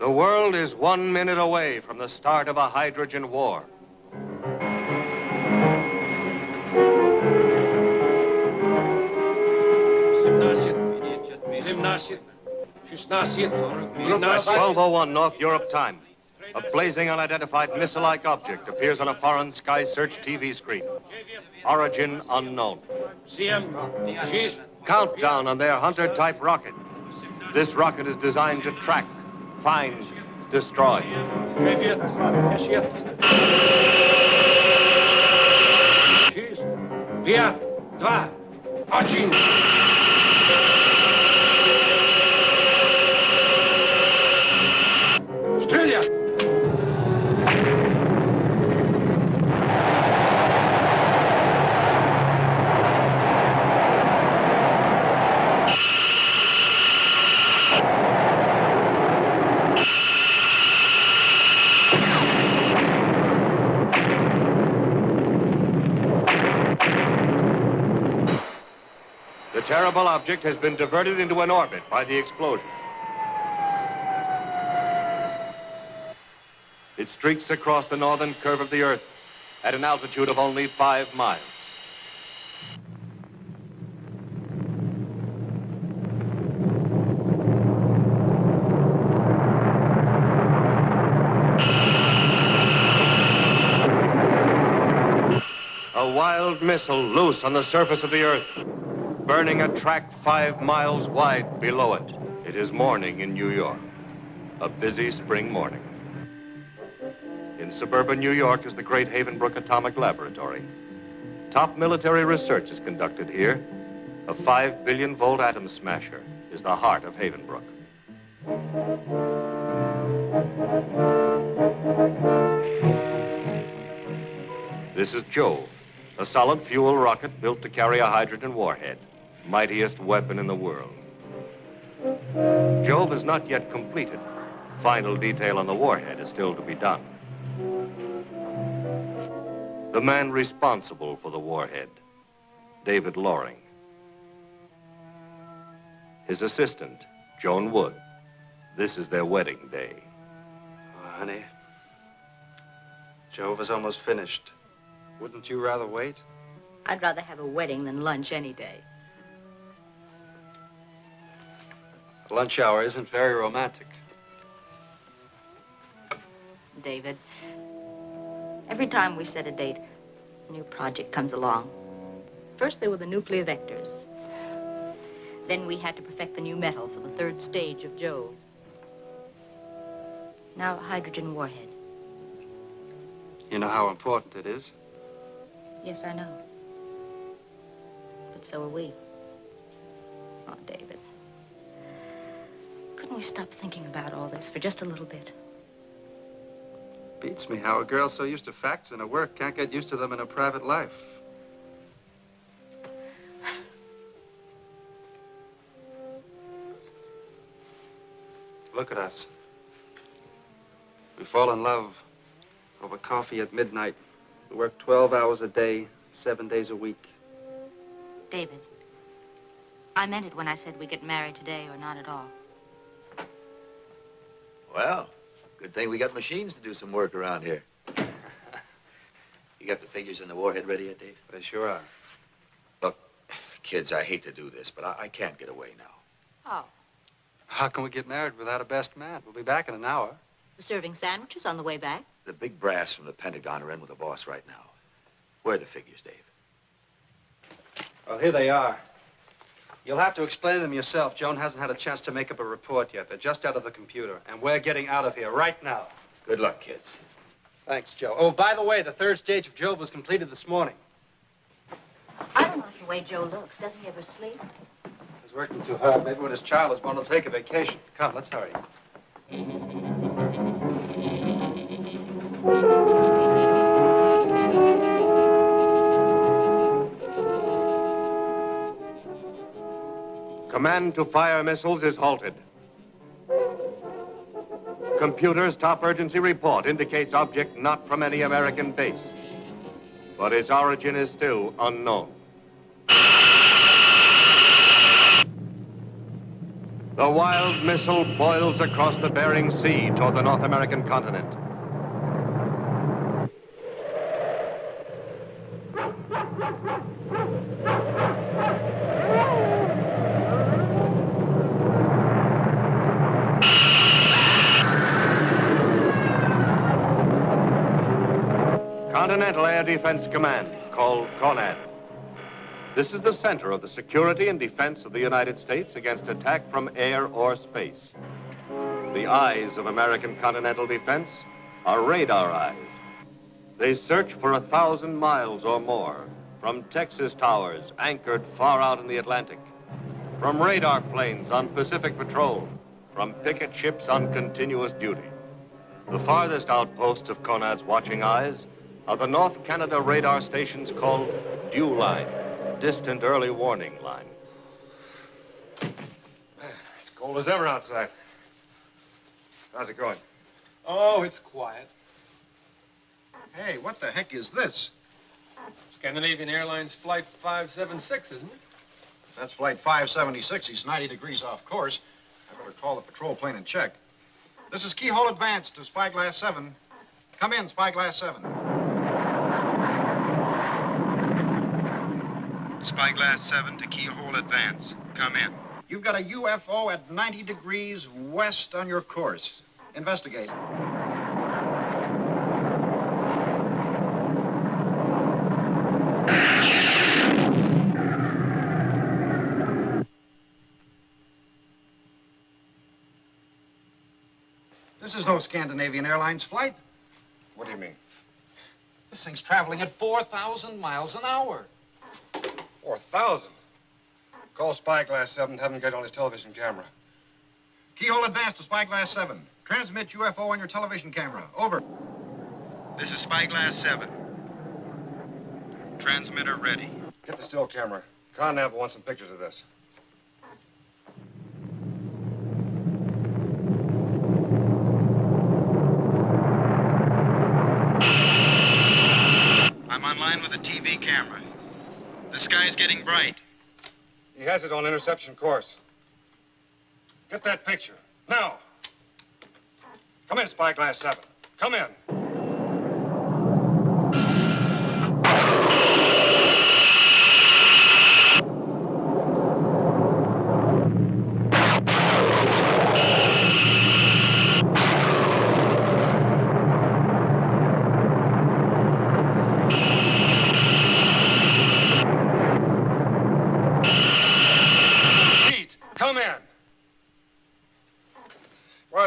The world is 1 minute away from the start of a hydrogen war. Group 1201 North Europe time. A blazing unidentified missile-like object appears on a foreign sky search TV screen. Origin unknown. Countdown on their Hunter-type rocket. This rocket is designed to track, find, destroy. 4, 2, 1. Стрелять! The terrible object has been diverted into an orbit by the explosion. It streaks across the northern curve of the Earth at an altitude of only 5 miles. A wild missile loose on the surface of the Earth, burning a track 5 miles wide below it. It is morning in New York, a busy spring morning. In suburban New York is the great Havenbrook Atomic Laboratory. Top military research is conducted here. A 5 billion volt atom smasher is the heart of Havenbrook. This is Jove, a solid fuel rocket built to carry a hydrogen warhead, mightiest weapon in the world. Jove is not yet completed. Final detail on the warhead is still to be done. The man responsible for the warhead, David Loring. His assistant, Joan Wood. This is their wedding day. Oh, honey, Jove is almost finished. Wouldn't you rather wait? I'd rather have a wedding than lunch any day. Lunch hour isn't very romantic. David, every time we set a date, a new project comes along. First, there were the nuclear vectors. Then we had to perfect the new metal for the 3rd stage of Jove. Now, a hydrogen warhead. You know how important it is? Yes, I know. But so are we. Oh, David. Couldn't we stop thinking about all this for just a little bit? Beats me how a girl so used to facts in her work can't get used to them in her private life. Look at us. We fall in love over coffee at midnight. We work 12 hours a day, 7 days a week. David, I meant it when I said we get married today or not at all. Well, good thing we got machines to do some work around here. You got the figures in the warhead ready yet, Dave? They sure are. Look, kids, I hate to do this, but I can't get away now. Oh, How can we get married without a best man? We'll be back in an hour. we're serving sandwiches on the way back. The big brass from the Pentagon are in with the boss right now. Where are the figures, Dave? Well, here they are. You'll have to explain them yourself. Joan hasn't had a chance to make up a report yet. They're just out of the computer, and we're getting out of here right now. Good luck, kids. Thanks, Joe. Oh, by the way, the third stage of Job was completed this morning. I don't like the way Joe looks. Doesn't he ever sleep? He's working too hard. Maybe when his child is born, he'll take a vacation. Come, let's hurry. Command to fire missiles is halted. Computer's top urgency report indicates object not from any American base, but its origin is still unknown. The wild missile boils across the Bering Sea toward the North American continent. Continental Air Defense Command, called CONAD. This is the center of the security and defense of the United States against attack from air or space. The eyes of American continental defense are radar eyes. They search for 1,000 miles or more, from Texas towers anchored far out in the Atlantic, from radar planes on Pacific patrol, from picket ships on continuous duty. The farthest outposts of CONAD's watching eyes are the North Canada radar stations called Dew Line, distant early warning line. It's cold as ever outside. How's it going? Oh, it's quiet. Hey, what the heck is this? Scandinavian Airlines Flight 576, isn't it? That's Flight 576. He's 90 degrees off course. I better call the patrol plane and check. This is Keyhole Advance to Spyglass 7. Come in, Spyglass 7. Spyglass 7 to Keyhole Advance. Come in. You've got a UFO at 90 degrees west on your course. Investigate. This is no Scandinavian Airlines flight. What do you mean? This thing's traveling at 4,000 miles an hour. 4,000. Call Spyglass 7 and have him get on his television camera. Keyhole Advance to Spyglass 7. Transmit UFO on your television camera. Over. This is Spyglass 7. Transmitter ready. Get the still camera. Connav wants some pictures of this. I'm online with a TV camera. The sky's getting bright. He has it on interception course. Get that picture. Now. Come in, Spyglass 7. Come in.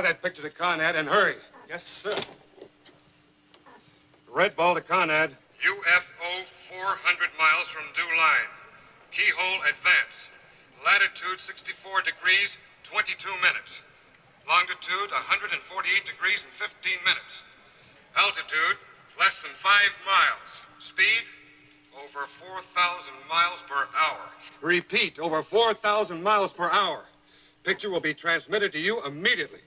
That picture to Conrad and hurry. Yes, sir. Red ball to Conrad. UFO 400 miles from Dew Line. Keyhole Advance. Latitude 64 degrees, 22 minutes. Longitude 148 degrees and 15 minutes. Altitude less than 5 miles. Speed over 4,000 miles per hour. Repeat, over 4,000 miles per hour. Picture will be transmitted to you immediately.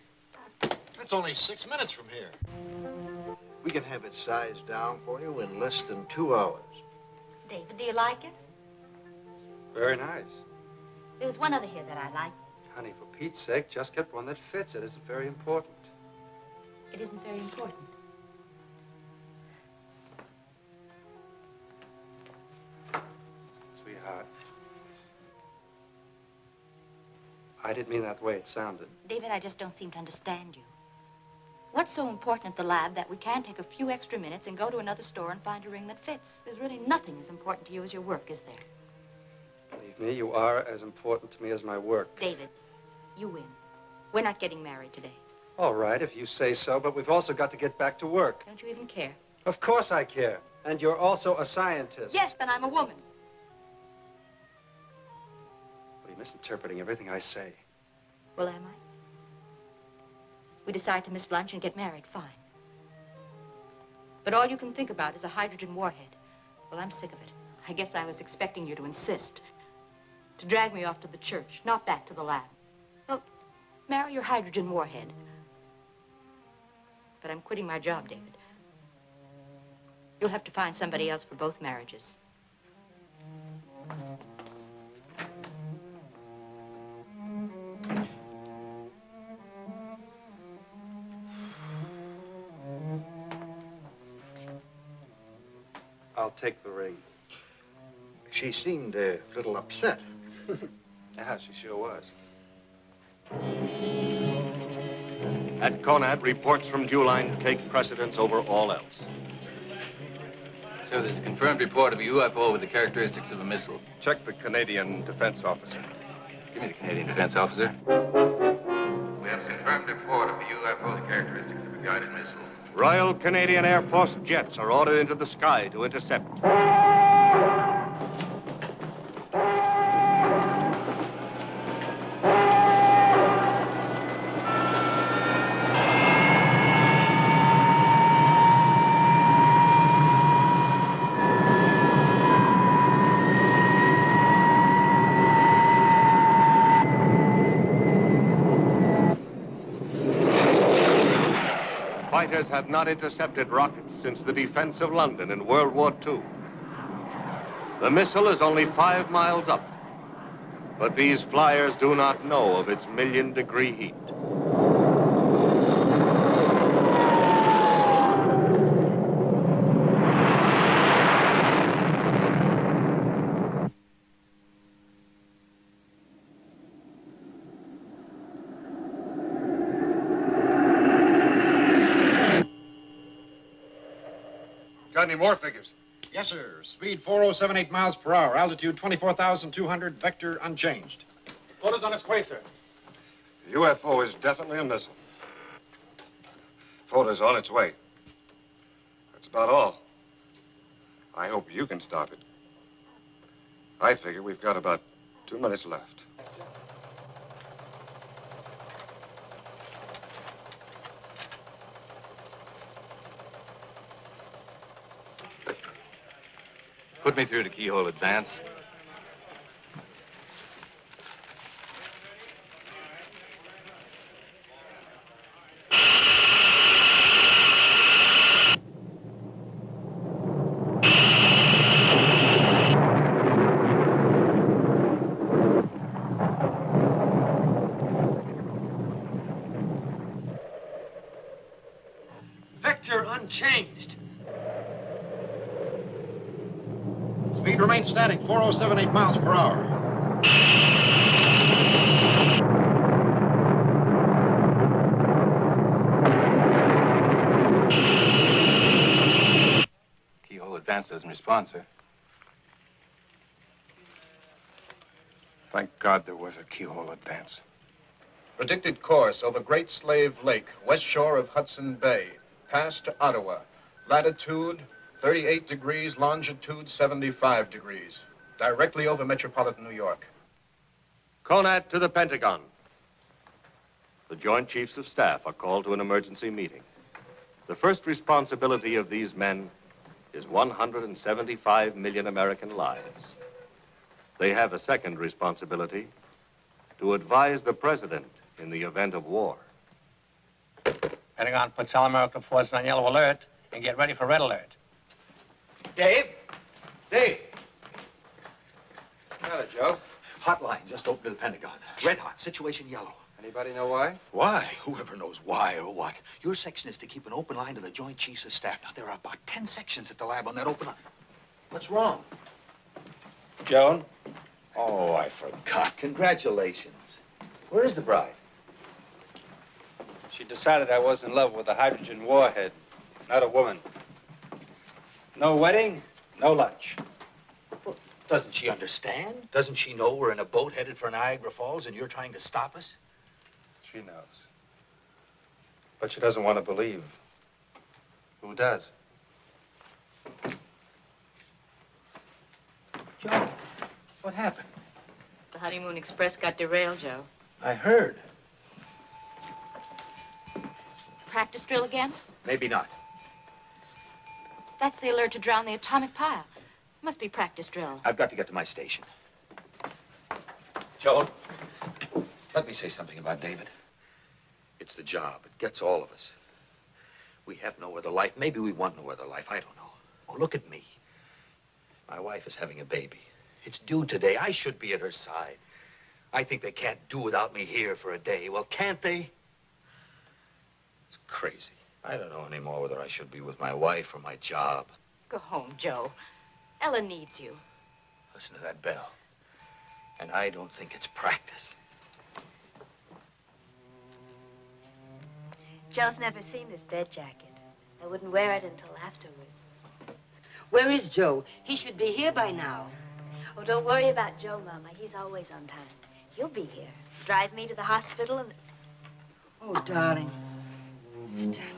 It's only 6 minutes from here. We can have it sized down for you in less than 2 hours. David, do you like it? Very nice. There's one other here that I like. Honey, for Pete's sake, just get one that fits. It isn't very important. It isn't very important. Sweetheart. I didn't mean that way it sounded. David, I just don't seem to understand you. What's so important at the lab that we can't take a few extra minutes and go to another store and find a ring that fits? There's really nothing as important to you as your work, is there? Believe me, you are as important to me as my work. David, you win. We're not getting married today. All right, if you say so, but we've also got to get back to work. Don't you even care? Of course I care. And you're also a scientist. Yes, then I'm a woman. Well, you're misinterpreting everything I say. Well, am I? We decide to miss lunch and get married, fine. But all you can think about is a hydrogen warhead. Well, I'm sick of it. I guess I was expecting you to insist. To drag me off to the church, not back to the lab. Well, marry your hydrogen warhead. But I'm quitting my job, David. You'll have to find somebody else for both marriages. I'll take the ring. She seemed a little upset. Yeah, she sure was. At Conant, reports from Dewline take precedence over all else. So there's a confirmed report of a UFO with the characteristics of a missile. Check the Canadian defense officer. Give me the Canadian defense officer. We have a confirmed report of a UFO with the characteristics of a guided missile. Royal Canadian Air Force jets are ordered into the sky to intercept. Fighters have not intercepted rockets since the defense of London in World War II. The missile is only 5 miles up, but these flyers do not know of its million-degree heat. Got any more figures? Yes, sir. Speed 4078 miles per hour. Altitude 24,200. Vector unchanged. Photos on its way, sir. The UFO is definitely a missile. Photos on its way. That's about all. I hope you can stop it. I figure we've got about 2 minutes left. Put me through to keyhole advance. Vector unchanged. Speed remains static. 4078 miles per hour. Keyhole advance doesn't respond, sir. Thank God there was a keyhole advance. Predicted course over Great Slave Lake, west shore of Hudson Bay. Pass to Ottawa. Latitude 38 degrees, longitude 75 degrees. Directly over metropolitan New York. Conant to the Pentagon. The Joint Chiefs of Staff are called to an emergency meeting. The first responsibility of these men is 175 million American lives. They have a second responsibility to advise the president in the event of war. Pentagon puts all American forces on yellow alert and get ready for red alert. Dave? Dave? Hello, Joe. Hotline just opened to the Pentagon. Red hot. Situation yellow. Anybody know why? Why? Whoever knows why or what. Your section is to keep an open line to the Joint Chiefs of Staff. Now, there are about 10 sections at the lab on that open line. What's wrong? Joan? Oh, I forgot. Congratulations. Where is the bride? She decided I was in love with a hydrogen warhead, not a woman. No wedding, no lunch. Well, doesn't she understand? Doesn't she know we're in a boat headed for Niagara Falls and you're trying to stop us? She knows. But she doesn't want to believe. Who does? Joe, what happened? The Honeymoon Express got derailed, Joe. I heard. Practice drill again? Maybe not. That's the alert to drown the atomic pile. Must be practice drill. I've got to get to my station. Joe, let me say something about David. It's the job. It gets all of us. We have no other life. Maybe we want no other life. I don't know. Oh, look at me. My wife is having a baby. It's due today. I should be at her side. I think they can't do without me here for a day. Well, can't they? It's crazy. I don't know anymore whether I should be with my wife or my job. Go home, Joe. Ella needs you. Listen to that bell. And I don't think it's practice. Joe's never seen this bed jacket. I wouldn't wear it until afterwards. Where is Joe? He should be here by now. Oh, don't worry about Joe, Mama. He's always on time. He'll be here. Drive me to the hospital and... Oh, darling. Stand here.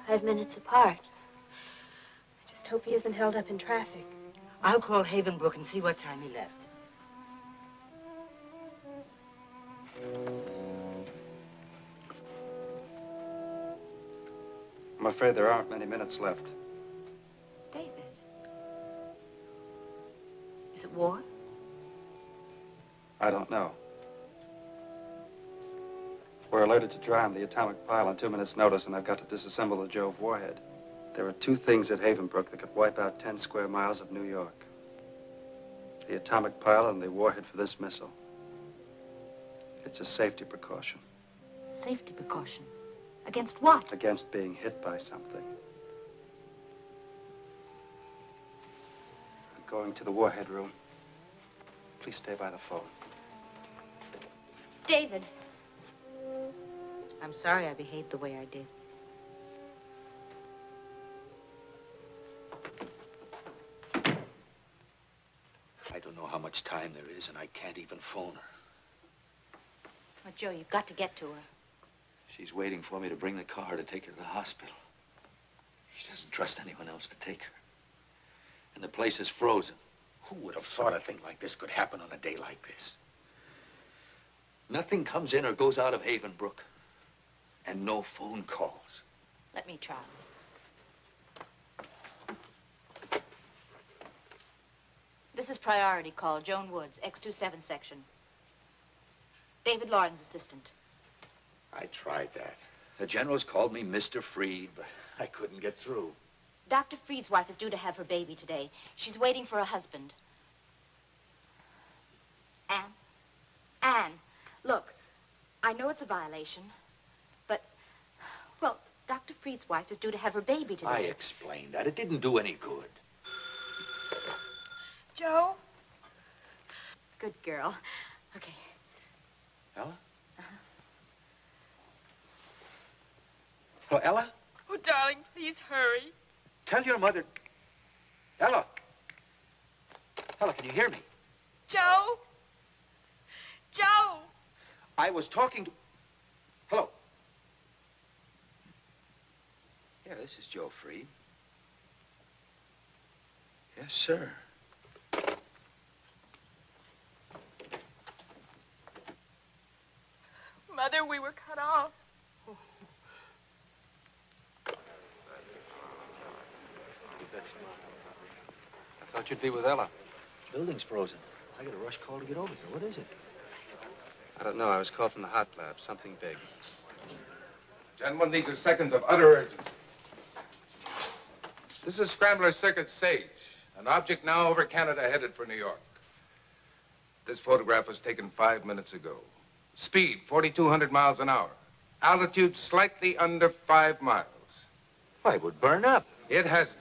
5 minutes apart. I just hope he isn't held up in traffic. I'll call Havenbrook and see what time he left. I'm afraid there aren't many minutes left. David. Is it war? I don't know. We're alerted to drown the atomic pile on 2 minutes' notice, and I've got to disassemble the Jove warhead. There are two things at Havenbrook that could wipe out 10 square miles of New York. The atomic pile and the warhead for this missile. It's a safety precaution. Safety precaution? Against what? Against being hit by something. I'm going to the warhead room. Please stay by the phone. David. I'm sorry I behaved the way I did. I don't know how much time there is, and I can't even phone her. Well, Joe, you've got to get to her. She's waiting for me to bring the car to take her to the hospital. She doesn't trust anyone else to take her. And the place is frozen. Who would have thought a thing like this could happen on a day like this? Nothing comes in or goes out of Havenbrook. And no phone calls. Let me try. This is priority call, Joan Woods, X27 section. David Lauren's assistant. I tried that. The generals called me Mr. Freed, but I couldn't get through. Dr. Freed's wife is due to have her baby today. She's waiting for her husband. Anne, look, I know it's a violation, but, well, Dr. Freed's wife is due to have her baby today. I explained that. It didn't do any good. Joe? Good girl. Okay. Ella? Uh-huh. Hello, Ella? Oh, darling, please hurry. Tell your mother. Ella! Ella, can you hear me? Joe? Joe! I was talking to... Hello? Yeah, this is Joe Freed. Yes, sir. Mother, we were cut off. I thought you'd be with Ella. Building's frozen. I got a rush call to get over here. What is it? I don't know. I was called from the hot lab. Something big. Gentlemen, these are seconds of utter urgency. This is Scrambler Circuit Sage, an object now over Canada headed for New York. This photograph was taken 5 minutes ago. Speed, 4,200 miles an hour. Altitude, slightly under 5 miles. Why, it would burn up. It hasn't.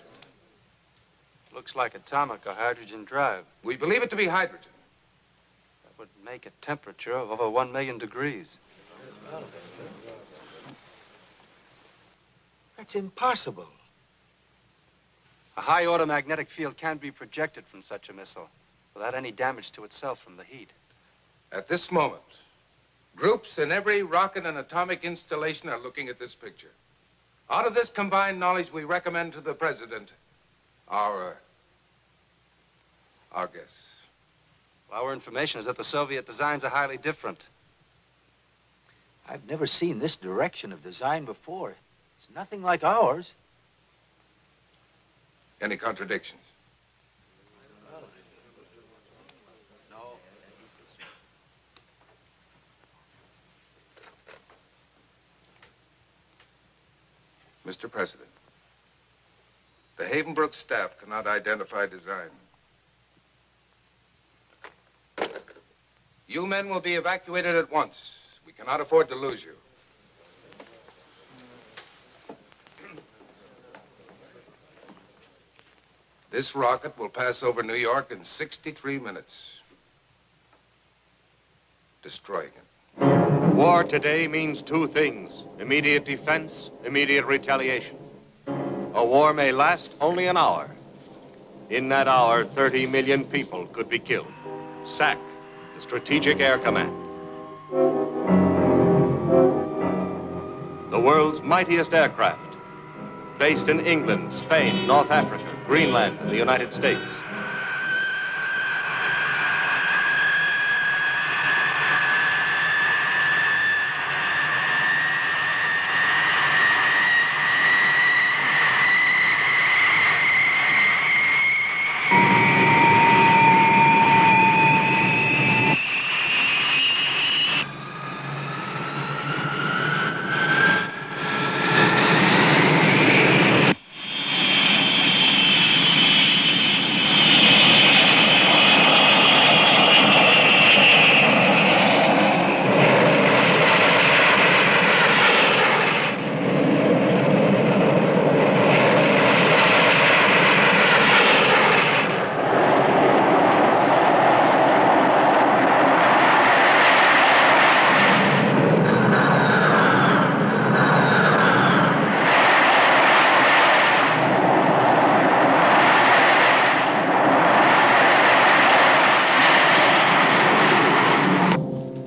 Looks like atomic or hydrogen drive. We believe it to be hydrogen. That would make a temperature of over 1 million degrees. That's impossible. A high-order magnetic field can be projected from such a missile without any damage to itself from the heat. At this moment, groups in every rocket and atomic installation are looking at this picture. Out of this combined knowledge, we recommend to the President our guess. Well, our information is that the Soviet designs are highly different. I've never seen this direction of design before. It's nothing like ours. Any contradictions? Mr. President, the Havenbrook staff cannot identify design. You men will be evacuated at once. We cannot afford to lose you. This rocket will pass over New York in 63 minutes, destroying it. War today means two things: immediate defense, immediate retaliation. A war may last only an hour. In that hour, 30 million people could be killed. SAC, the Strategic Air Command. The world's mightiest aircraft, based in England, Spain, North Africa, Greenland, and the United States.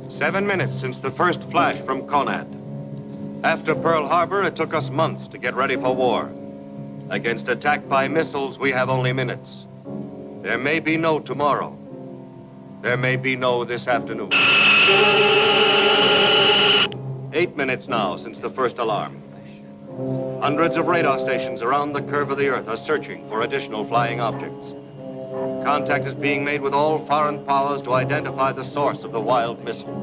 Seven minutes since the first flash from Conad. After Pearl Harbor, it took us months to get ready for war. Against attack by missiles, we have only minutes. There may be no tomorrow. There may be no this afternoon. 8 minutes now since the first alarm. Hundreds of radar stations around the curve of the Earth are searching for additional flying objects. Contact is being made with all foreign powers to identify the source of the wild missile.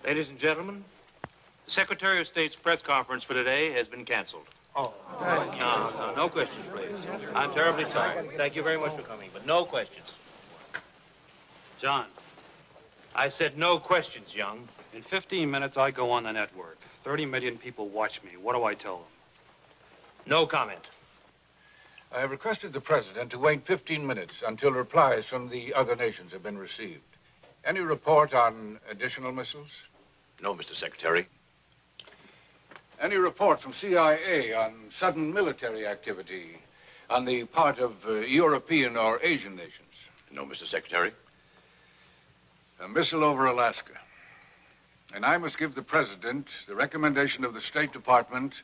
Ladies and gentlemen, the Secretary of State's press conference for today has been canceled. Oh. No questions, please. I'm terribly sorry. Thank you very much for coming, but no questions. John. I said no questions, Young. In 15 minutes, I go on the network. 30 million people watch me. What do I tell them? No comment. I have requested the President to wait 15 minutes until replies from the other nations have been received. Any report on additional missiles? No, Mr. Secretary. Any report from CIA on sudden military activity on the part of European or Asian nations? No, Mr. Secretary. A missile over Alaska. And I must give the President the recommendation of the State Department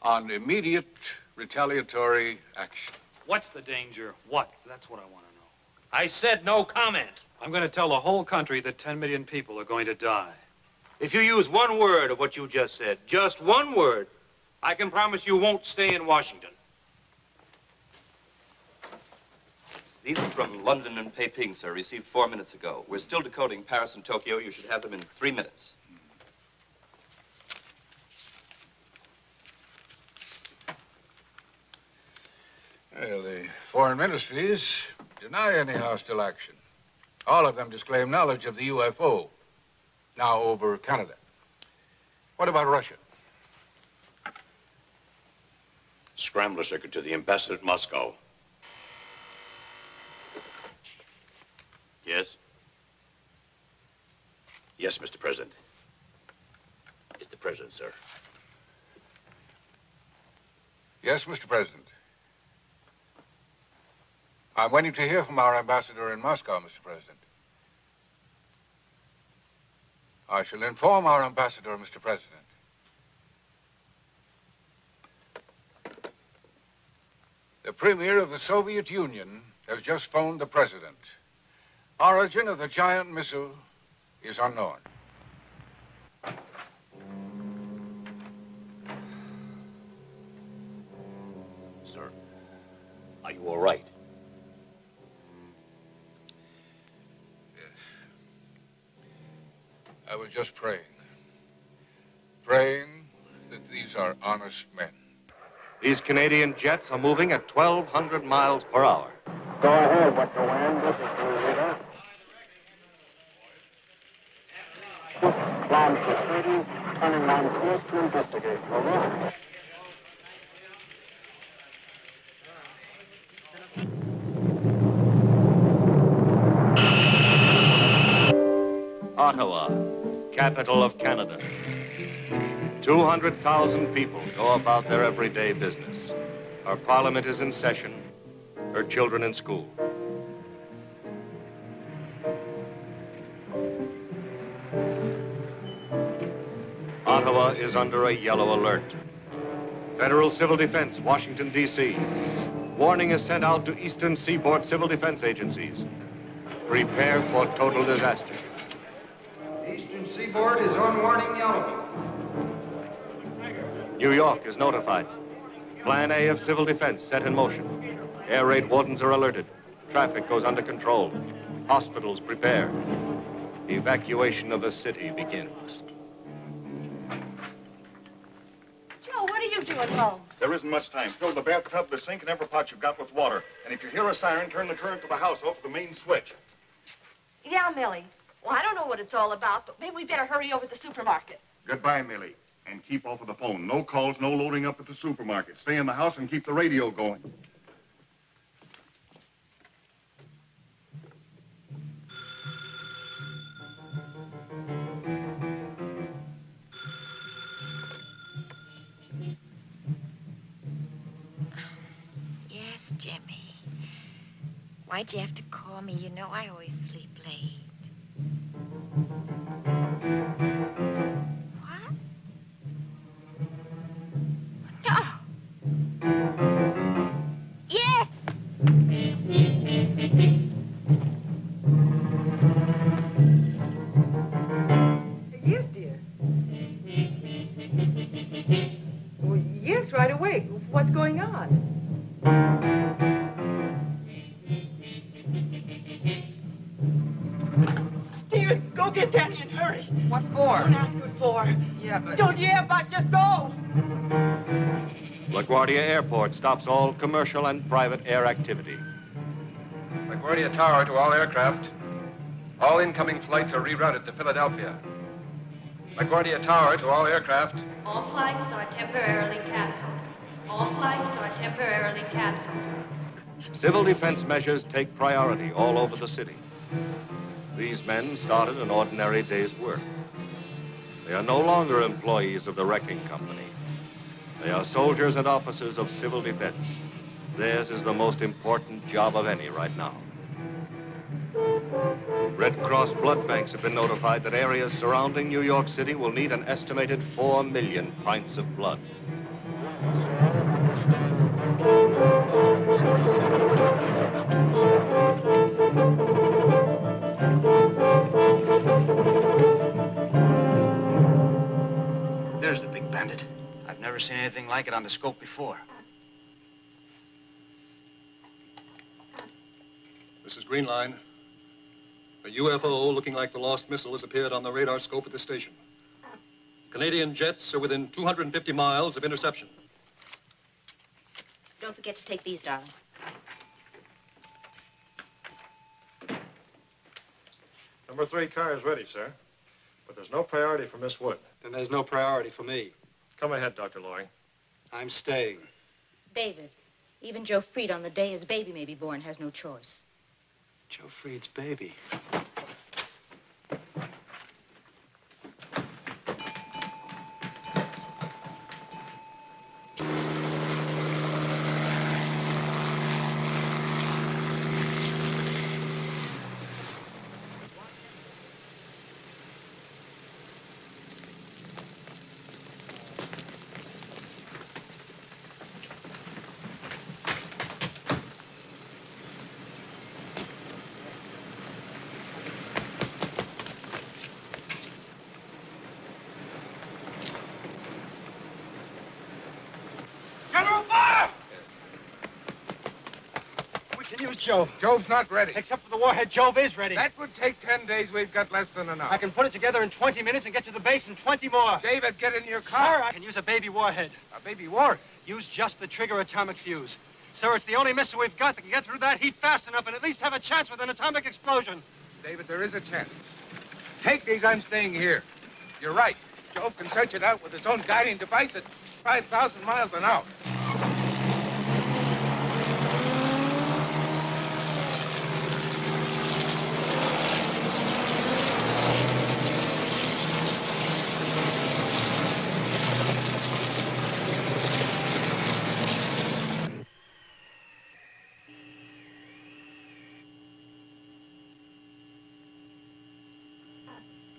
on immediate retaliatory action. What's the danger? What? That's what I want to know. I said no comment. I'm going to tell the whole country that 10 million people are going to die. If you use one word of what you just said, just one word, I can promise you won't stay in Washington. These are from London and Peiping, sir, received 4 minutes ago. We're still decoding Paris and Tokyo. You should have them in 3 minutes. Well, the foreign ministries deny any hostile action. All of them disclaim knowledge of the UFO, now over Canada. What about Russia? Scrambler circuit to the ambassador at Moscow. Yes? Yes, Mr. President. Mr. President, sir. Yes, Mr. President. I'm waiting to hear from our ambassador in Moscow, Mr. President. I shall inform our ambassador, Mr. President. The Premier of the Soviet Union has just phoned the President. Origin of the giant missile is unknown. Sir, are you all right? I was just praying. Praying that these are honest men. These Canadian jets are moving at 1,200 miles per hour. Go ahead, what's the wind? This is the leader. Launch is 30, turning on course to investigate. Over. Ottawa, capital of Canada. 200,000 people go about their everyday business. Her parliament is in session, her children in school. Ottawa is under a yellow alert. Federal Civil Defense, Washington, D.C. Warning is sent out to Eastern Seaboard Civil Defense agencies. Prepare for total disaster. Eastern Seaboard is on warning yellow. New York is notified. Plan A of civil defense set in motion. Air raid wardens are alerted. Traffic goes under control. Hospitals prepare. Evacuation of the city begins. Joe, what are you doing home? There isn't much time. Fill the bathtub, the sink, and every pot you've got with water. And if you hear a siren, turn the current to the house off the main switch. Yeah, Millie. Well, I don't know what it's all about, but maybe we better hurry over to the supermarket. Goodbye, Millie. And keep off of the phone. No calls, no loading up at the supermarket. Stay in the house and keep the radio going. Yes, Jimmy. Why'd you have to call me? You know I always sleep late. Yes! Yes, dear. Well, yes, right away. What's going on? Steven, go get Danny and hurry. What for? Don't ask what for. Yeah, but... Don't but just go. LaGuardia Airport stops all commercial and private air activity. LaGuardia Tower to all aircraft. All incoming flights are rerouted to Philadelphia. LaGuardia Tower to all aircraft. All flights are temporarily canceled. All flights are temporarily canceled. Civil defense measures take priority all over the city. These men started an ordinary day's work. They are no longer employees of the wrecking company. They are soldiers and officers of civil defense. Theirs is the most important job of any right now. Red Cross blood banks have been notified that areas surrounding New York City will need an estimated 4 million pints of blood. There's the big bandit. I've never seen anything like it on the scope before. this is Green Line. A UFO looking like the lost missile has appeared on the radar scope at the station. Canadian jets are within 250 miles of interception. Don't forget to take these, darling. Number 3 car is ready, sir. But there's no priority for Miss Wood. Then there's no priority for me. Come ahead, Dr. Loring. I'm staying. David, even Joe Freed on the day his baby may be born has no choice. Joe Freed's baby. Jove. Jove's not ready. Except for the warhead, Jove is ready. That would take 10 days. We've got less than enough. I can put it together in 20 minutes and get to the base in 20 more. David, get in your car. Sir, I can use a baby warhead. A baby warhead? Use just the trigger atomic fuse. Sir, it's the only missile we've got that can get through that heat fast enough and at least have a chance with an atomic explosion. David, there is a chance. Take these. I'm staying here. You're right. Jove can search it out with his own guiding device at 5,000 miles an hour.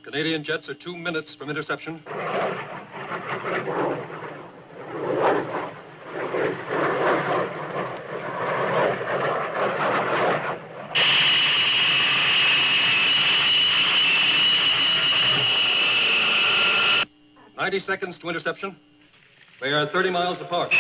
Canadian jets are 2 minutes from interception. "90 seconds to interception. They are 30 miles apart.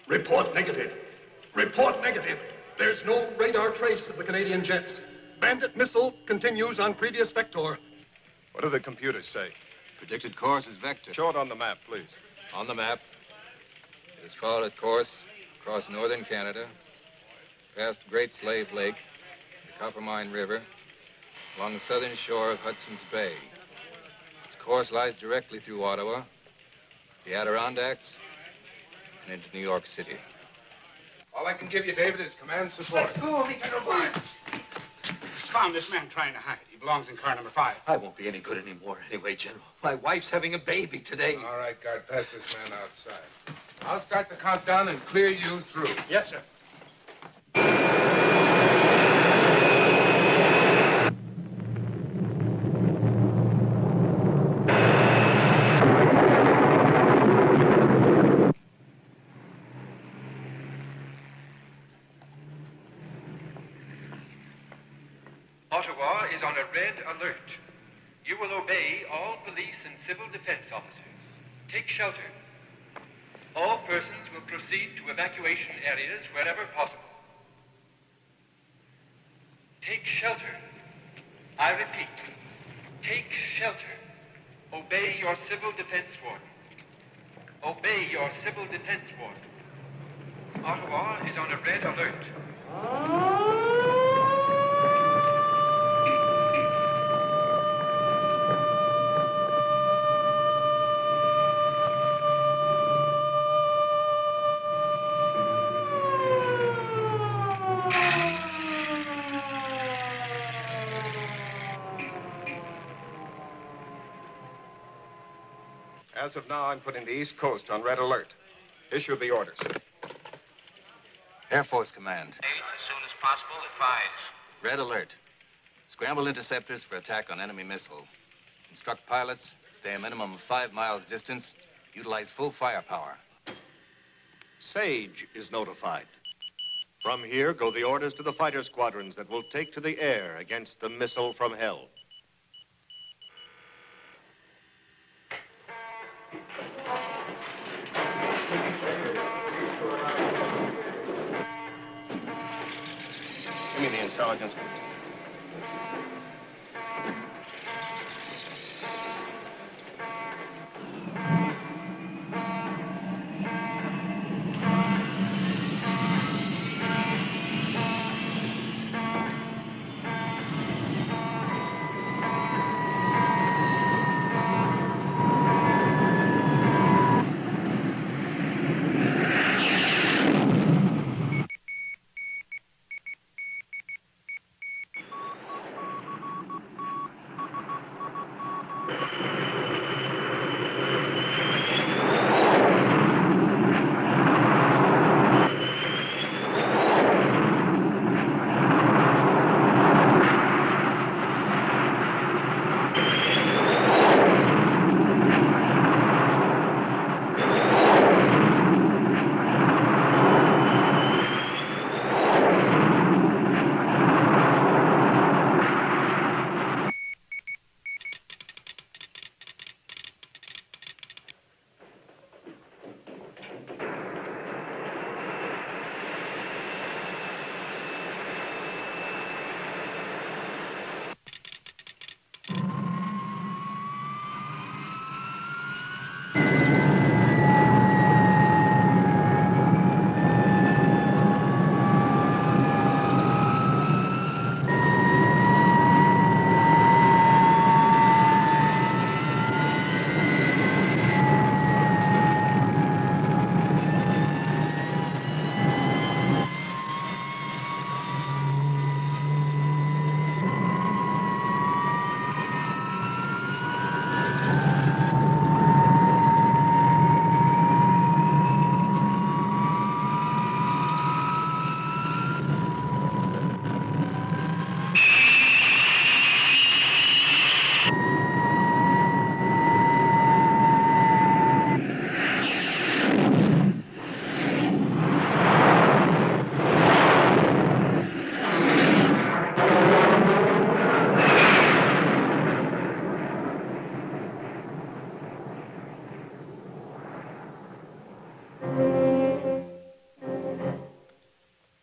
Report negative. Report negative. There's no radar trace of the Canadian jets. Bandit missile continues on previous vector. What do the computers say? Predicted course is vector. Show it on the map, please. On the map. It has followed its course across northern Canada, past Great Slave Lake, the Coppermine River, along the southern shore of Hudson's Bay. Its course lies directly through Ottawa, the Adirondacks, and into New York City. All I can give you, David, is command support. Let go, Lieutenant Barnes. Found this man trying to hide. He belongs in car number 5. I won't be any good anymore anyway, General. My wife's having a baby today. All right, guard, pass this man outside. I'll start the countdown and clear you through. Yes, sir. Ottawa is on a red alert. You will obey all police and civil defense officers. Take shelter. All persons will proceed to evacuation areas wherever possible. Take shelter. I repeat, take shelter. Obey your civil defense warden. Obey your civil defense warden. Ottawa is on a red alert. As of now, I'm putting the East Coast on red alert. Issue the orders. Air Force Command. As soon as possible, advise. Red alert. Scramble interceptors for attack on enemy missile. Instruct pilots, stay a minimum of 5 miles distance, utilize full firepower. Sage is notified. From here go the orders to the fighter squadrons that will take to the air against the missile from hell. Give me the intelligence.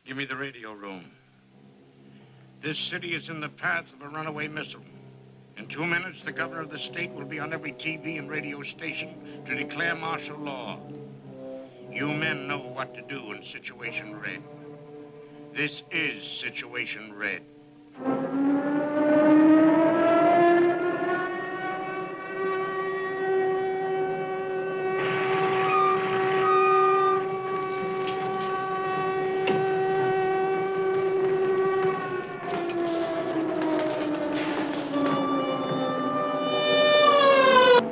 Give me the radio room. This city is in the path of a runaway missile. In 2 minutes, the governor of the state will be on every TV and radio station to declare martial law. You men know what to do in Situation Red. This is Situation Red.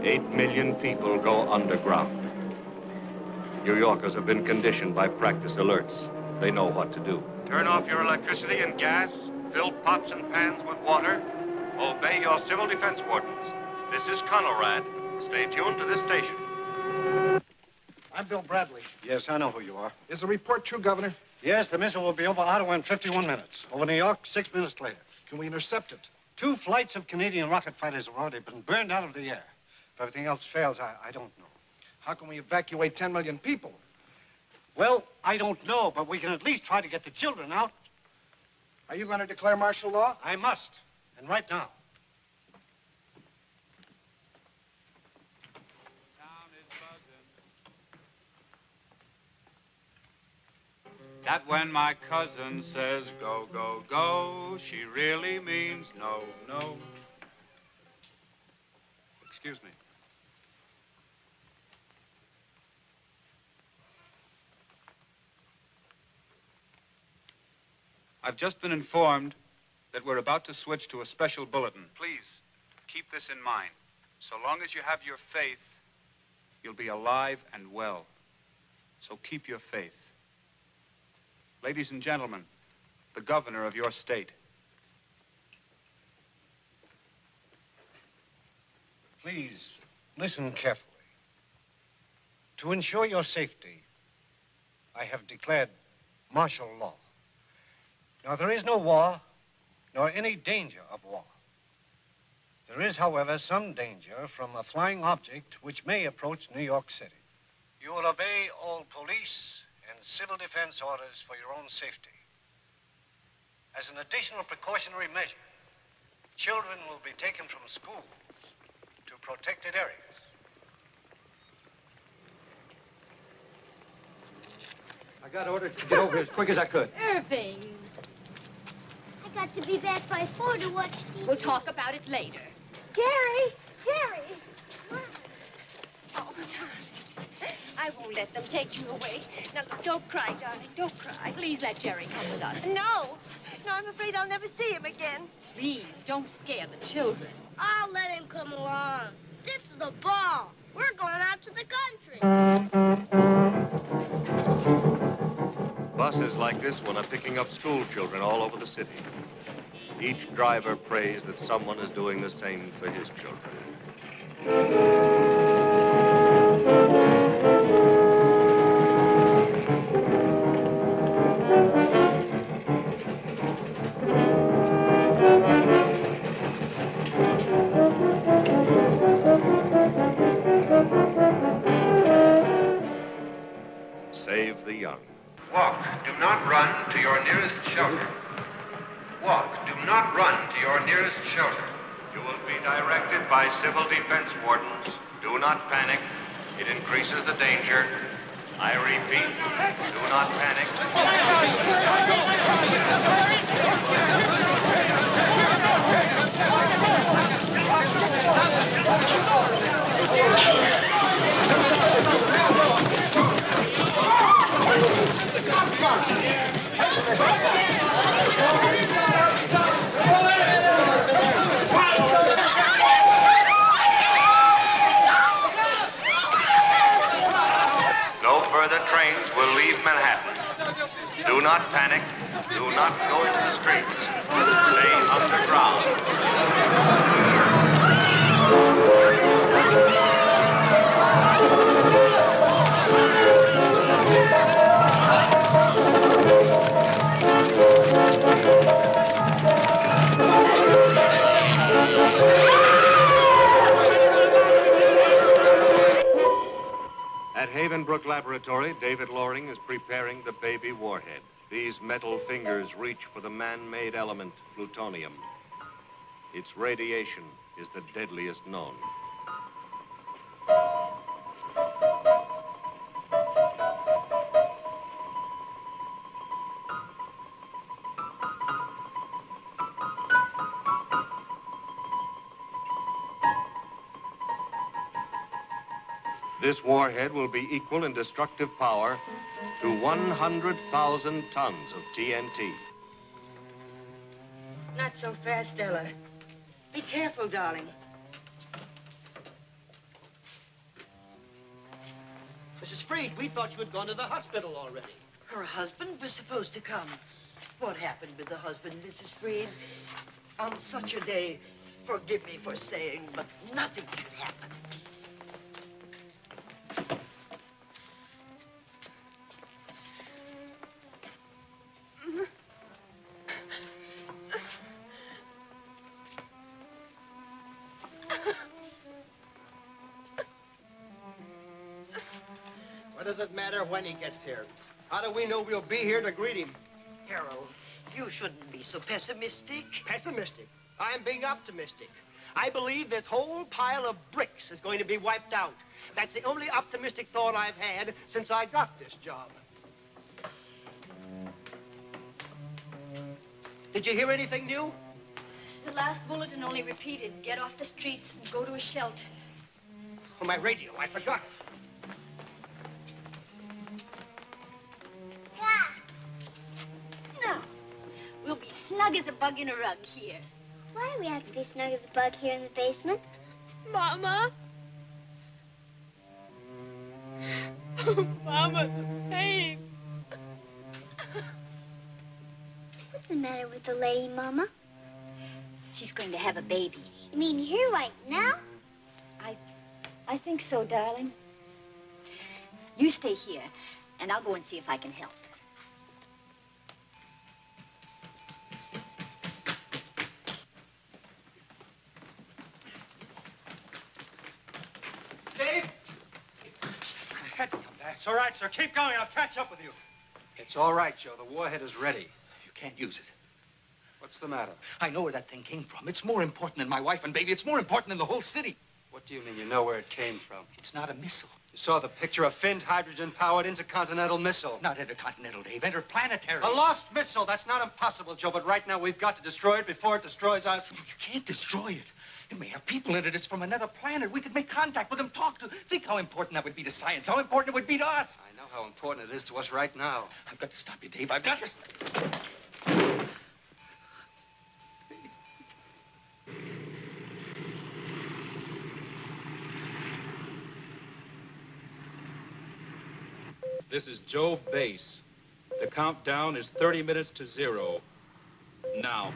8 million people go underground. New Yorkers have been conditioned by practice alerts. They know what to do. Turn off your electricity and gas. Fill pots and pans with water. Obey your civil defense wardens. This is Conrad. Stay tuned to this station. I'm Bill Bradley. Yes, I know who you are. Is the report true, Governor? Yes, the missile will be over Ottawa in 51 minutes. Over New York, 6 minutes later. Can we intercept it? 2 flights of Canadian rocket fighters have already been burned out of the air. If everything else fails, I don't know. How can we evacuate 10 million people? Well, I don't know, but we can at least try to get the children out. Are you going to declare martial law? I must, and right now. That when my cousin says go, go, go, she really means no, no. Excuse me. I've just been informed that we're about to switch to a special bulletin. Please, keep this in mind. So long as you have your faith, you'll be alive and well. So keep your faith. Ladies and gentlemen, the governor of your state. Please, listen carefully. To ensure your safety, I have declared martial law. Now, there is no war, nor any danger of war. There is, however, some danger from a flying object which may approach New York City. You will obey all police and civil defense orders for your own safety. As an additional precautionary measure, children will be taken from schools to protected areas. I got orders to get over here as quick as I could. Irving. I got to be back by 4 to watch TV. We'll talk about it later. Jerry! Jerry! Oh, I won't let them take you away. Now, look, don't cry, darling. Don't cry. Please let Jerry come with us. No. No, I'm afraid I'll never see him again. Please, don't scare the children. I'll let him come along. This is the ball. We're going out to the country. Buses like this one are picking up school children all over the city. Each driver prays that someone is doing the same for his children. Save the young. Walk. Do not run to your nearest shelter. Walk. Do not run to your nearest shelter. You will be directed by civil defense wardens. Do not panic. It increases the danger. I repeat, do not panic. No further trains will leave Manhattan. Do not panic. Do not go into the streets. Stay underground. At Havenbrook Laboratory, David Loring is preparing the baby warhead. These metal fingers reach for the man-made element, plutonium. Its radiation is the deadliest known. This warhead will be equal in destructive power to 100,000 tons of TNT. Not so fast, Ella. Be careful, darling. Mrs. Freed, we thought you had gone to the hospital already. Her husband was supposed to come. What happened with the husband, Mrs. Freed? On such a day, forgive me for saying, but nothing should happen. What does it matter when he gets here? How do we know we'll be here to greet him? Harold, you shouldn't be so pessimistic. Pessimistic? I'm being optimistic. I believe this whole pile of bricks is going to be wiped out. That's the only optimistic thought I've had since I got this job. Did you hear anything new? The last bulletin only repeated, get off the streets and go to a shelter. Oh, my radio. I forgot it. No. We'll be snug as a bug in a rug here. Why do we have to be snug as a bug here in the basement? Mama? Mama, babe. What's the matter with the lady, Mama? She's going to have a baby. You mean here right now? I think so, darling. You stay here, and I'll go and see if I can help. Dave! I had to come back. It's all right, sir. Keep going. I'll catch up with you. It's all right, Joe. The warhead is ready. You can't use it. What's the matter? I know where that thing came from. It's more important than my wife and baby. It's more important than the whole city. What do you mean? You know where it came from? It's not a missile. You saw the picture of finned hydrogen-powered intercontinental missile. Not intercontinental, Dave. Interplanetary. A lost missile. That's not impossible, Joe. But right now, we've got to destroy it before it destroys us. You can't destroy it. It may have people in it. It's from another planet. We could make contact with them, talk to them. Think how important that would be to science. How important it would be to us. I know how important it is to us right now. I've got to stop you, Dave. I've got to... This is Joe Base. The countdown is 30 minutes to 0. Now.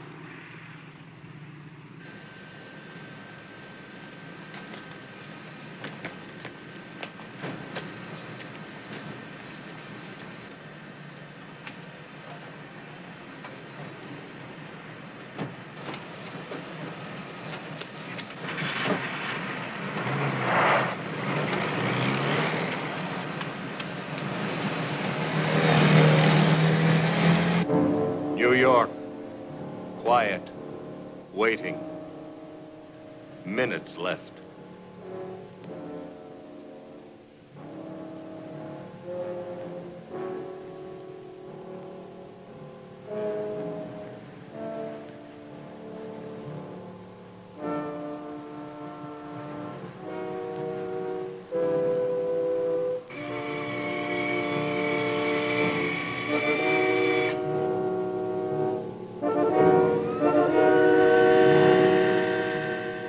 New York. Quiet. Waiting. Minutes left.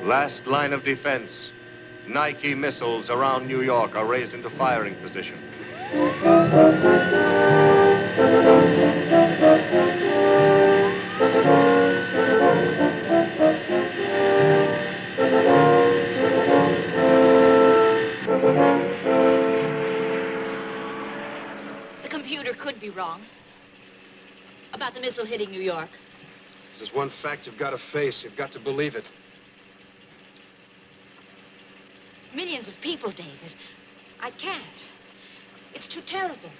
Last line of defense. Nike missiles around New York are raised into firing position. The computer could be wrong about the missile hitting New York. This is one fact you've got to face. You've got to believe it. Millions of people, David. I can't. It's too terrible.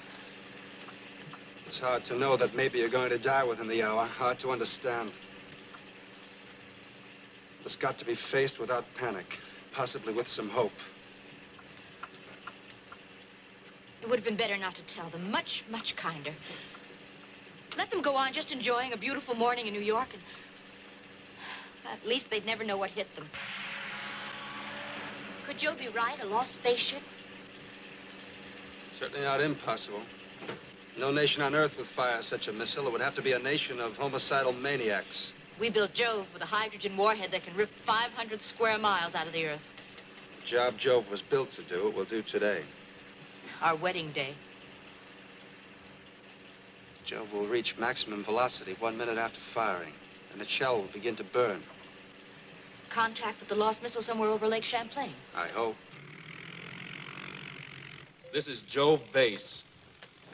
It's hard to know that maybe you're going to die within the hour. Hard to understand. It's got to be faced without panic, possibly with some hope. It would have been better not to tell them. Much, much kinder. Let them go on just enjoying a beautiful morning in New York, and at least they'd never know what hit them. Could Joe be right? A lost spaceship? Certainly not impossible. No nation on Earth would fire such a missile. It would have to be a nation of homicidal maniacs. We built Jove with a hydrogen warhead that can rip 500 square miles out of the Earth. The job Jove was built to do, it will do today. Our wedding day. Jove will reach maximum velocity 1 minute after firing, and its shell will begin to burn. Contact with the lost missile somewhere over Lake Champlain. I hope. This is Jove Base.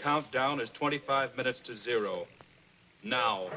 Countdown is 25 minutes to 0. Now.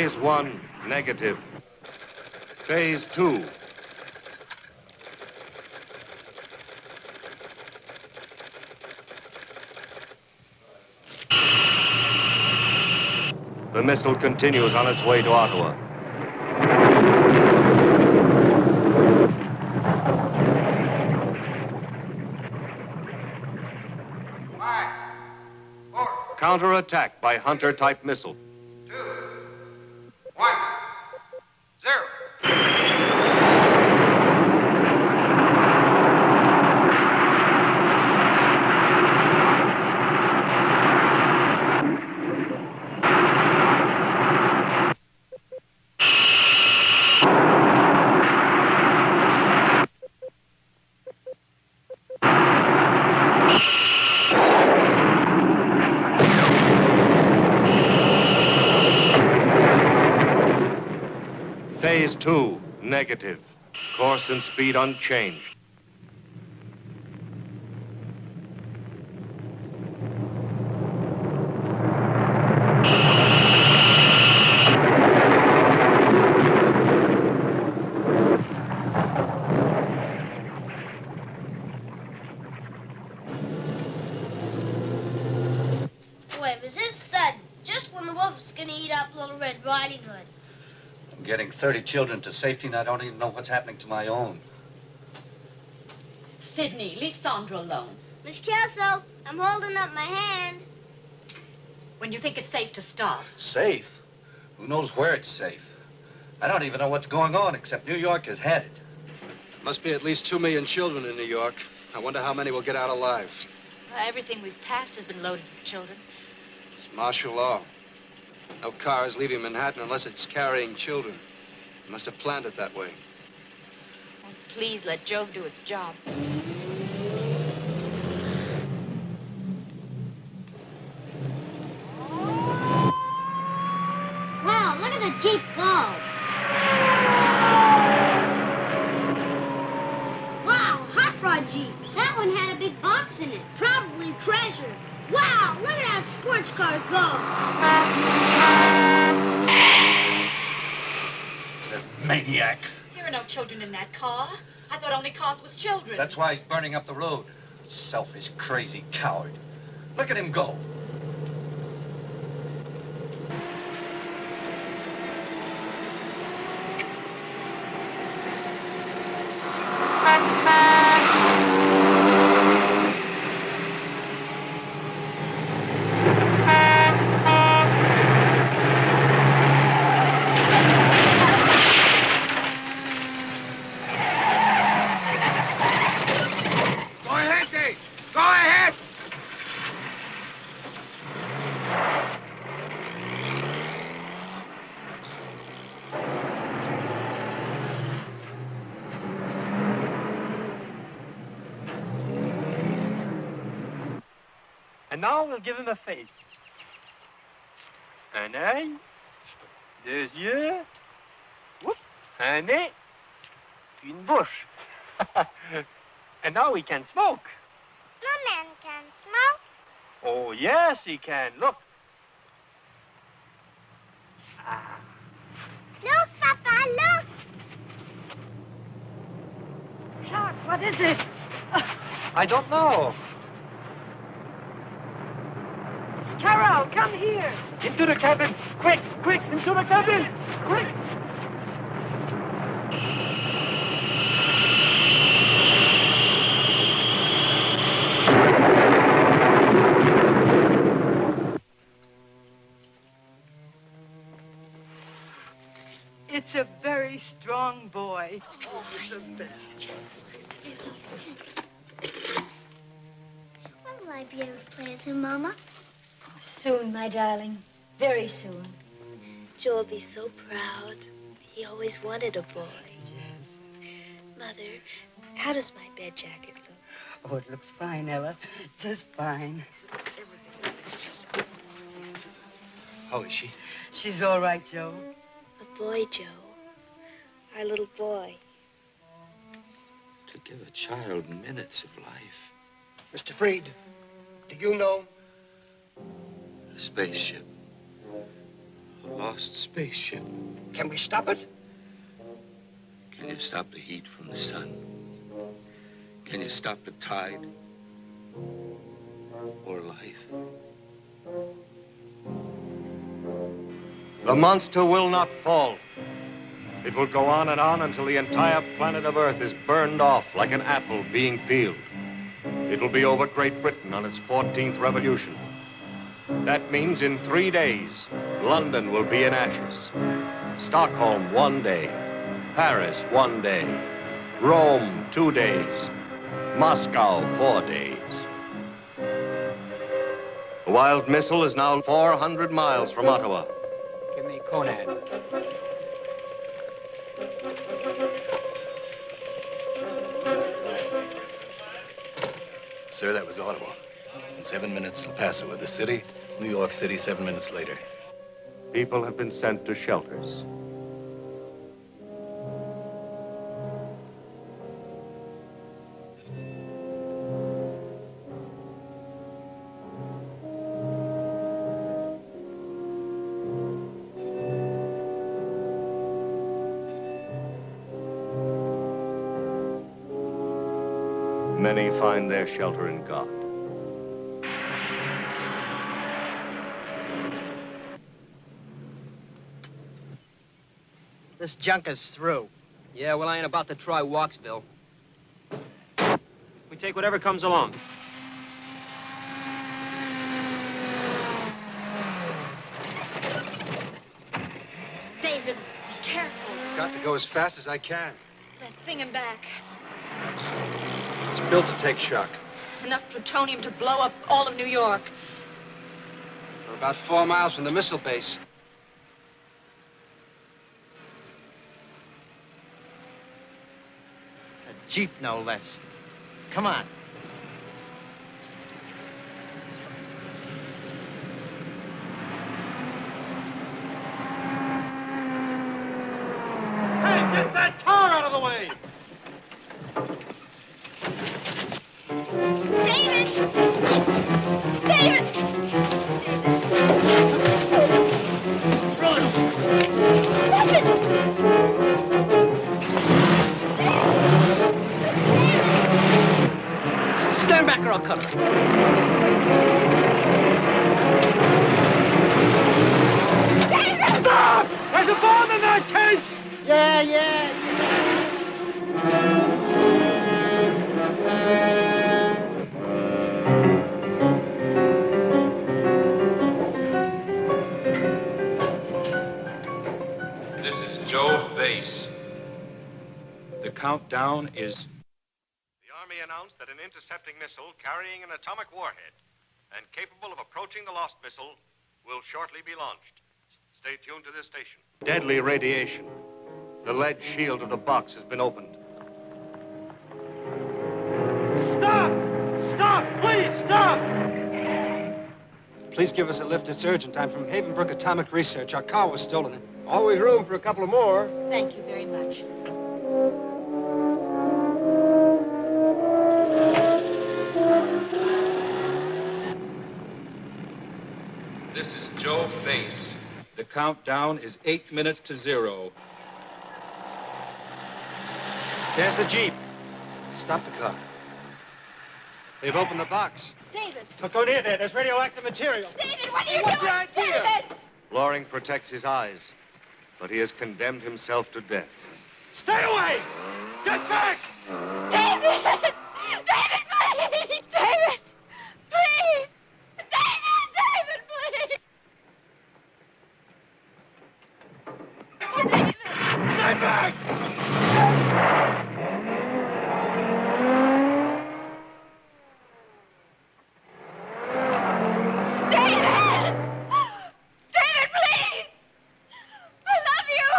Phase 1, negative. Phase 2. The missile continues on its way to Ottawa. Counterattack by Hunter-type missile. 2, 1, 0. Phase 2, negative. Course and speed unchanged. Wait, was this sudden? Just when the wolf was gonna eat up Little Red Riding Hood. I'm getting 30 children to safety, and I don't even know what's happening to my own. Sidney, leave Sandra alone. Miss Kelso, I'm holding up my hand. When you think it's safe to stop. Safe? Who knows where it's safe? I don't even know what's going on, except New York has had it. Must be at least 2 million children in New York. I wonder how many will get out alive. Everything we've passed has been loaded with children. It's martial law. No car is leaving Manhattan unless it's carrying children. They must have planned it that way. Oh, please let Jove do its job. Wow, look at the Jeep go. Wow, hot rod Jeep. That one had a big box in it. Probably treasure. Wow, look at that sports car go. That maniac. There are no children in that car. I thought only cars with children. That's why he's burning up the road. Selfish, crazy coward. Look at him go. Go ahead, Dave. Go ahead. And now we'll give him a face. Un œil, 2 yeux, whoop, un nez, une bouche. And now he can smoke. No man can smoke. Oh, yes, he can. Look. Look, Papa, look. Trout, what is it? I don't know. Carol, come here. Into the cabin. Quick, quick, into the cabin. Quick. It's a very strong boy. Oh, Isabel. When will I be able to play with him, Mama? Soon, my darling. Very soon. Joe will be so proud. He always wanted a boy. Mother, how does my bed jacket look? Oh, it looks fine, Ella. Just fine. How is she? She's all right, Joe. A boy, Joe. Our little boy. To give a child minutes of life. Mr. Freed, do you know? A spaceship. A lost lost spaceship. Can we stop it? Can you stop the heat from the sun? Can you stop the tide? Or life? The monster will not fall. It will go on and on until the entire planet of Earth is burned off like an apple being peeled. It will be over Great Britain on its 14th revolution. That means in 3 days, London will be in ashes. Stockholm 1 day. Paris 1 day. Rome 2 days. Moscow 4 days. The wild missile is now 400 miles from Ottawa. Give me Conad. Sir, that was Ottawa. In 7 minutes, El Paso with the city. New York City 7 minutes later. People have been sent to shelters. Many find their shelter in God. This junk is through. Yeah, well, I ain't about to try Walksville. We take whatever comes along. David, be careful. Got to go as fast as I can. That thing in back. It's built to take shock. Enough plutonium to blow up all of New York. We're about 4 miles from the missile base. A Jeep, no less. Come on. Hey, get that car out of the way! David! David! Stand back or I'll cut her. Stop! There's a bomb in that case! Yeah. This is Joe Base. The countdown is... The Army announced that an intercepting missile carrying an atomic warhead and capable of approaching the lost missile will shortly be launched. Stay tuned to this station. Deadly radiation. The lead shield of the box has been opened. Stop! Stop! Please, stop! Please give us a lift. It's urgent. I'm from Havenbrook Atomic Research. Our car was stolen. Always room for a couple more. Thank you very much. This is Joe Base. The countdown is 8 minutes to 0. There's the Jeep. Stop the car. They've opened the box. David! Don't go near there. There's radioactive material. David, what are you What's doing? your idea? David! Loring protects his eyes, but he has condemned himself to death. Stay away! Get back! David! David, please! David! Please! David, please! Oh, David! Stay back! David! David, please! I love you!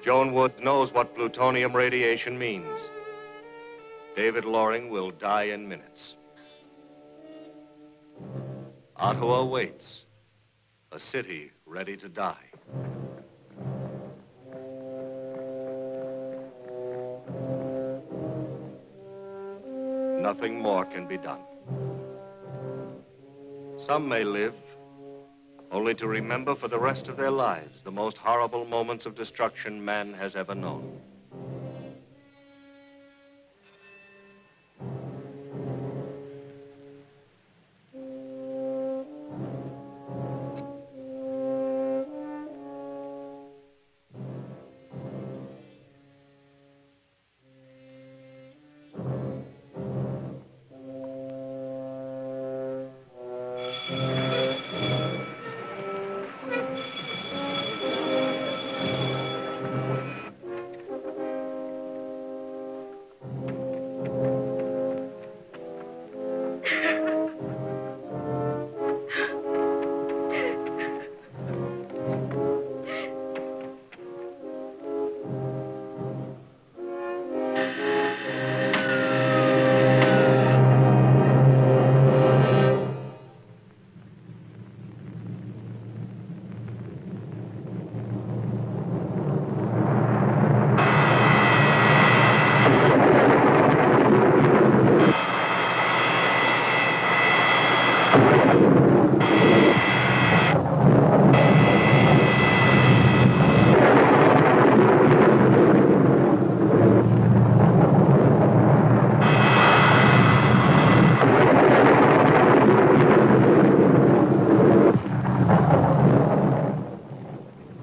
Joan Wood knows what plutonium radiation means. David Loring will die in minutes. Ottawa waits, a city ready to die. Nothing more can be done. Some may live only to remember for the rest of their lives the most horrible moments of destruction man has ever known.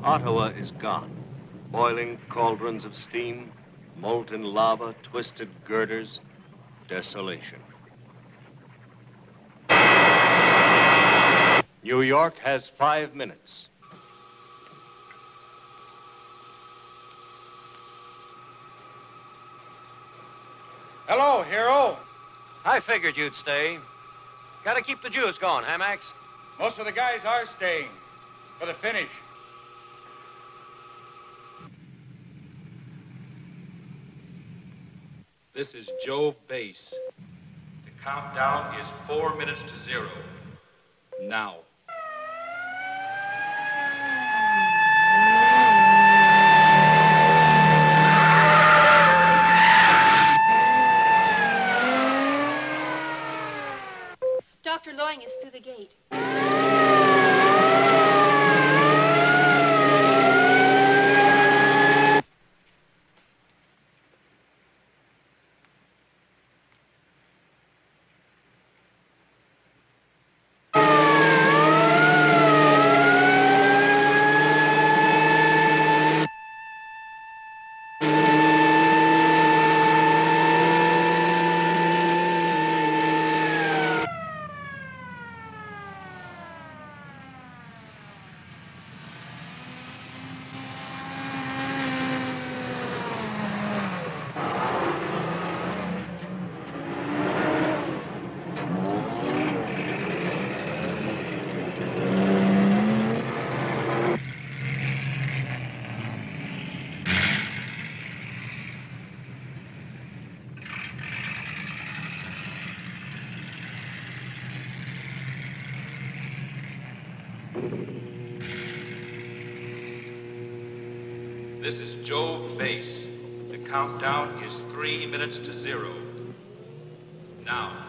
Ottawa is gone. Boiling cauldrons of steam, molten lava, twisted girders, desolation. New York has 5 minutes. Hello, hero. I figured you'd stay. Gotta keep the juice going, huh, Max? Most of the guys are staying for the finish. This is Jove Base. The countdown is 4 minutes to 0. Now. Dr. Loing is through the gate. This is Jove Base. The countdown is 3 minutes to 0. Now.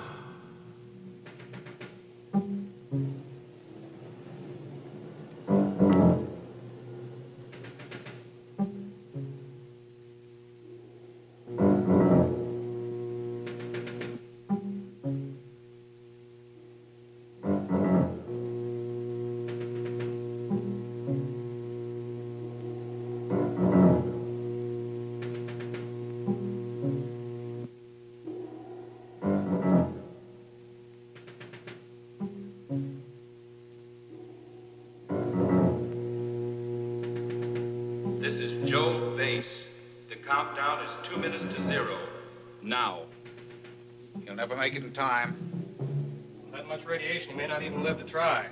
This is Jove Base. The countdown is 2 minutes to 0. Now. You'll never make it in time. That much radiation, you may not even live to try.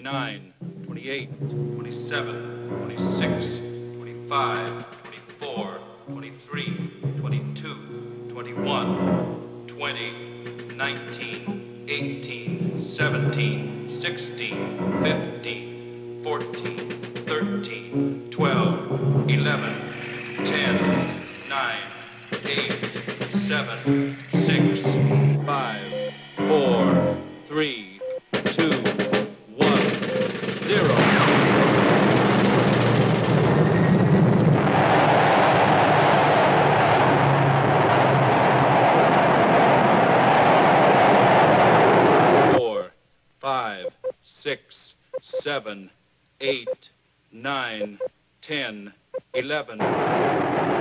29, 28, 27, 26, 25, 24, 23, 22, 21, 20, 19, 18, 17, 16, 15, 14, 13, 12, 11, 10, 9, 8, 7, 6, 5, 4, 3, 2, 1, 0. Five, 6, 7, 8, 9, 10, 11.